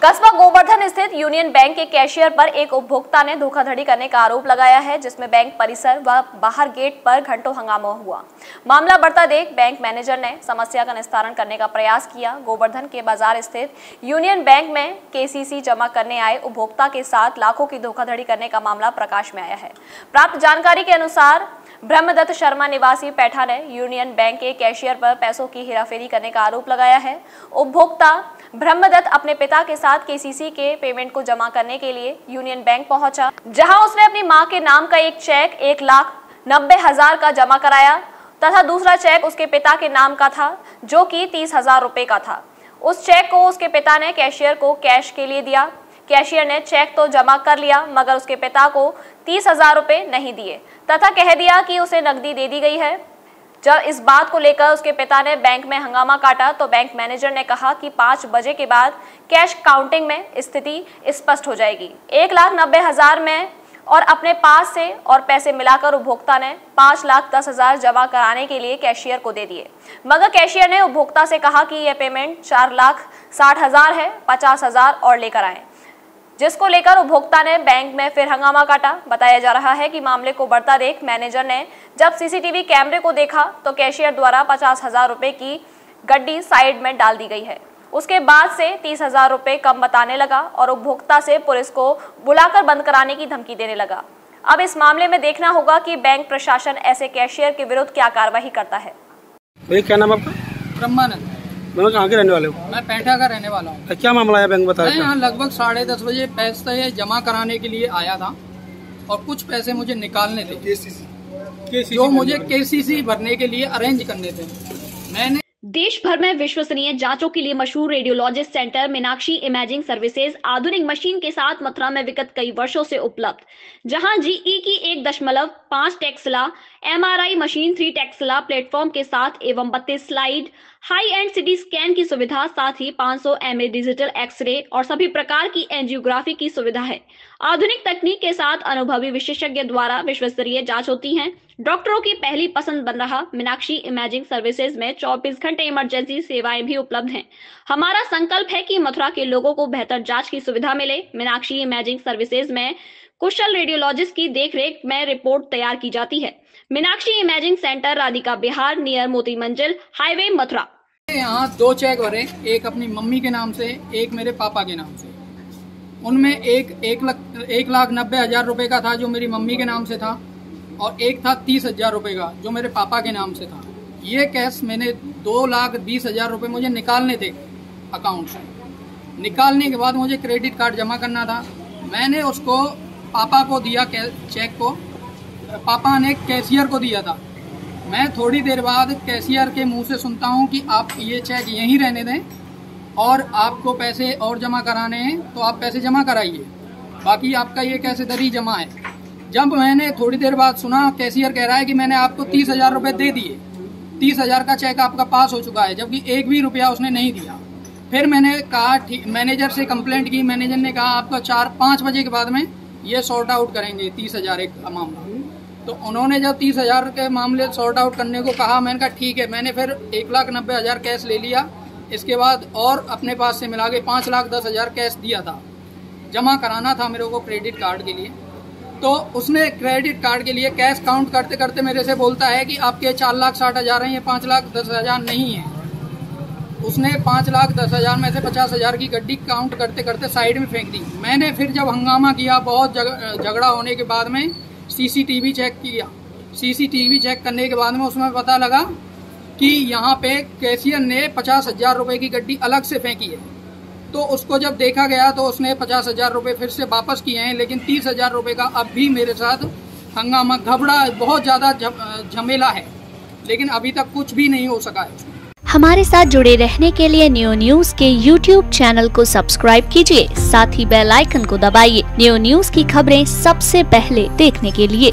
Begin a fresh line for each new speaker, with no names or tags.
कस्बा गोवर्धन स्थित union bank के कैशियर पर एक उपभोक्ता ने धोखाधड़ी करने का आरोप लगाया है, जिसमें बैंक परिसर व बाहर गेट पर घंटों हंगामा हुआ। मामला बढ़ता देख बैंक मैनेजर ने समस्या का निस्तारण करने का प्रयास किया। गोवर्धन के बाजार स्थित यूनियन बैंक में केसीसी जमा करने आए उपभोक्ता के साथ लाखों की धोखाधड़ी करने का मामला प्रकाश में आया है। प्राप्त जानकारी के अनुसार ब्रह्मदत्त शर्मा निवासी पैठा ने यूनियन बैंक के कैशियर पर पैसों की हेराफेरी करने का आरोप लगाया है। उपभोक्ता ब्रह्मदत्त अपने पिता के साथ केसीसी के पेमेंट को जमा करने के लिए यूनियन बैंक पहुंचा, जहां उसने अपनी मां के नाम का एक चेक 1,90,000 का जमा कराया तथा दूसरा चेक उसके पिता के नाम का था, जो कि 30,000 रुपए का था। उस चेक को उसके पिता ने कैशियर को कैश के लिए दिया। कैशियर ने चेक तो जमा कर लिया, मगर उसके पिता को 30,000 रुपए नहीं दिए तथा कह दिया कि उसे नकदी दे दी गई है। जब इस बात को लेकर उसके पिता ने बैंक में हंगामा काटा तो बैंक मैनेजर ने कहा कि 5 बजे के बाद कैश काउंटिंग में स्थिति स्पष्ट हो जाएगी। 1,90,000 में और अपने पास से और पैसे मिलाकर उपभोक्ता ने 5,10,000 जमा कराने के लिए कैशियर को दे दिए, मगर कैशियर ने उपभोक्ता से कहा कि यह पेमेंट 4,60,000 है, 50,000 और लेकर आए, जिसको लेकर उपभोक्ता ने बैंक में फिर हंगामा काटा। बताया जा रहा है कि मामले को बढ़ता देख मैनेजर ने जब सीसीटीवी कैमरे को देखा तो कैशियर द्वारा 50,000 रुपए की गड्डी साइड में डाल दी गई है। उसके बाद से 30,000 रुपए कम बताने लगा और उपभोक्ता से पुलिस को बुलाकर बंद कराने की धमकी देने लगा। अब इस मामले में देखना होगा कि बैंक प्रशासन ऐसे कैशियर के विरुद्ध क्या कार्रवाई करता है।
क्या नाम आपका?
ब्रह्मानंद।
कहाँ के रहने वाले हो?
मैं पैठा का रहने वाला हूँ।
क्या मामला है बैंक बताया?
मैं यहाँ लगभग 10:30 बजे पैसे जमा कराने के लिए आया था और कुछ पैसे मुझे निकालने थे, जो मुझे केसीसी भरने के लिए अरेंज करने थे। मैंने
देश भर में विश्वसनीय जांचों के लिए मशहूर radiologist centre Meenakshi imaging services आधुनिक मशीन के साथ मथुरा में विगत कई वर्षों से उपलब्ध, जहां जीई की 1.5 Tesla MRI machine 3 Tesla platform के साथ एवं 32 slide high and CT scan की सुविधा, साथ ही 500 mA डिजिटल एक्सरे और सभी प्रकार की एंजियोग्राफी की सुविधा है। आधुनिक तकनीक के साथ अनुभवी विशेषज्ञ द्वारा विश्वस्तरीय जांच होती है। डॉक्टरों की पहली पसंद बन रहा मीनाक्षी इमेजिंग सर्विसेज में 24 घंटे इमरजेंसी सेवाएं भी उपलब्ध हैं। हमारा संकल्प है कि मथुरा के लोगों को बेहतर जांच की सुविधा मिले। मीनाक्षी इमेजिंग सर्विसेज में कुशल रेडियोलॉजिस्ट की देखरेख में रिपोर्ट तैयार की जाती है। Meenakshi imaging centre Radhika Bihar near मोती मंजिल हाईवे मथुरा।
यहाँ 2 चेक भरे, एक अपनी मम्मी के नाम से, एक मेरे पापा के नाम से। उनमें एक 1,90,000 रुपए का था जो मेरी मम्मी के नाम से था और एक था 30,000 रुपए का जो मेरे पापा के नाम से था। ये कैश मैंने 2,20,000 रुपए मुझे निकालने थे अकाउंट से। निकालने के बाद मुझे क्रेडिट कार्ड जमा करना था। मैंने उसको पापा को दिया, चेक को पापा ने कैशियर को दिया था। मैं थोड़ी देर बाद कैशियर के मुंह से सुनता हूं कि आप ये चेक यहीं रहने दें और आपको पैसे और जमा कराने हैं तो आप पैसे जमा कराइए, बाकी आपका ये कैसे दरी जमा है। जब मैंने थोड़ी देर बाद सुना कैशियर कह रहा है कि मैंने आपको 30,000 रुपए दे दिए, 30,000 का चेक आपका पास हो चुका है, जबकि एक भी रुपया उसने नहीं दिया। फिर मैंने कहा, मैनेजर से कंप्लेंट की। मैनेजर ने कहा आपको 4-5 बजे के बाद में ये सॉर्ट आउट करेंगे 30,000 एक मामला। तो उन्होंने जब 30,000 के मामले सॉर्ट आउट करने को कहा, मैंने कहा ठीक है। मैंने फिर 1,90,000 कैश ले लिया। इसके बाद और अपने पास से मिला के 5,10,000 कैश दिया था, जमा कराना था मेरे को क्रेडिट कार्ड के लिए। तो उसने क्रेडिट कार्ड के लिए कैश काउंट करते करते मेरे से बोलता है कि आपके 4,60,000 हैं, ये 5,10,000 नहीं है। उसने 5,10,000 में से 50,000 की गड्डी काउंट करते करते साइड में फेंक दी। मैंने फिर जब हंगामा किया, बहुत झगड़ा होने के बाद में सीसीटीवी चेक किया। सीसीटीवी चेक करने के बाद में उसमें पता लगा कि यहाँ पे कैशियर ने 50,000 रुपए की गड्डी अलग से फेंकी है। तो उसको जब देखा गया तो उसने 50,000 रुपए फिर से वापस किए हैं, लेकिन 30,000 रुपए का अब भी मेरे साथ हंगामा, घबरा, बहुत ज्यादा झमेला है, लेकिन अभी तक कुछ भी नहीं हो सका है।
हमारे साथ जुड़े रहने के लिए न्यू न्यूज के YouTube चैनल को सब्सक्राइब कीजिए, साथ ही बेल आइकन को दबाइए न्यू न्यूज की खबरें सबसे पहले देखने के लिए।